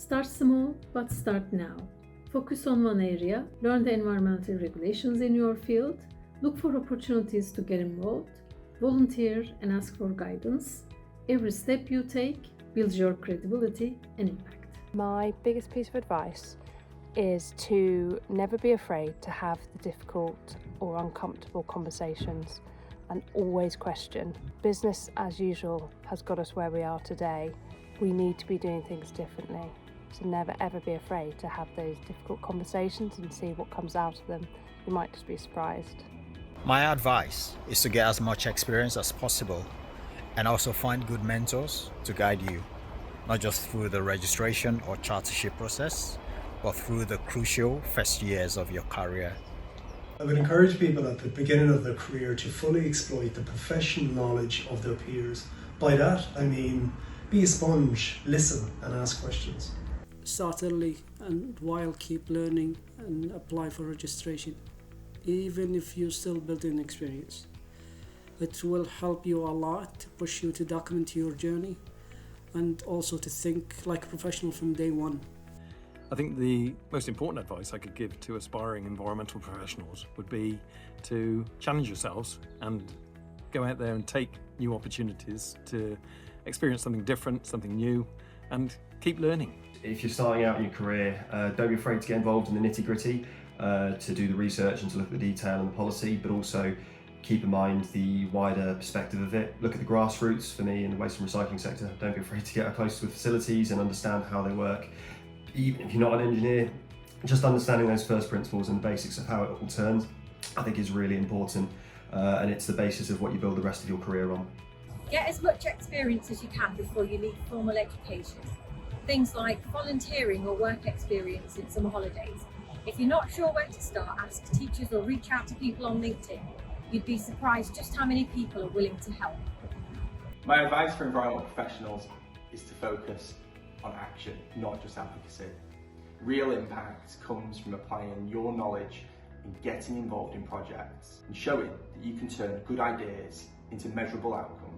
Start small, but start now. Focus on one area, learn the environmental regulations in your field, look for opportunities to get involved, volunteer and ask for guidance. Every step you take builds your credibility and impact. My biggest piece of advice is to never be afraid to have the difficult or uncomfortable conversations and always question. Business as usual has got us where we are today. We need to be doing things differently. So never ever be afraid to have those difficult conversations and see what comes out of them. You might just be surprised. My advice is to get as much experience as possible and also find good mentors to guide you, not just through the registration or chartership process, but through the crucial first years of your career. I would encourage people at the beginning of their career to fully exploit the professional knowledge of their peers. By that, I mean be a sponge, listen and ask questions. Start early and while keep learning and apply for registration, even if you're still building experience. It will help you a lot to push you to document your journey and also to think like a professional from day one. I think the most important advice I could give to aspiring environmental professionals would be to challenge yourselves and go out there and take new opportunities to experience something different, something new, and keep learning. If you're starting out in your career, don't be afraid to get involved in the nitty-gritty, to do the research and to look at the detail and the policy, but also keep in mind the wider perspective of it. Look at the grassroots for me in the waste and recycling sector. Don't be afraid to get close to facilities and understand how they work. Even if you're not an engineer, just understanding those first principles and the basics of how it all turns, I think is really important, and it's the basis of what you build the rest of your career on. Get as much experience as you can before you leave formal education. Things like volunteering or work experience in summer holidays. If you're not sure where to start, ask teachers or reach out to people on LinkedIn. You'd be surprised just how many people are willing to help. My advice for environmental professionals is to focus on action, not just advocacy. Real impact comes from applying your knowledge and getting involved in projects and showing that you can turn good ideas into measurable outcomes.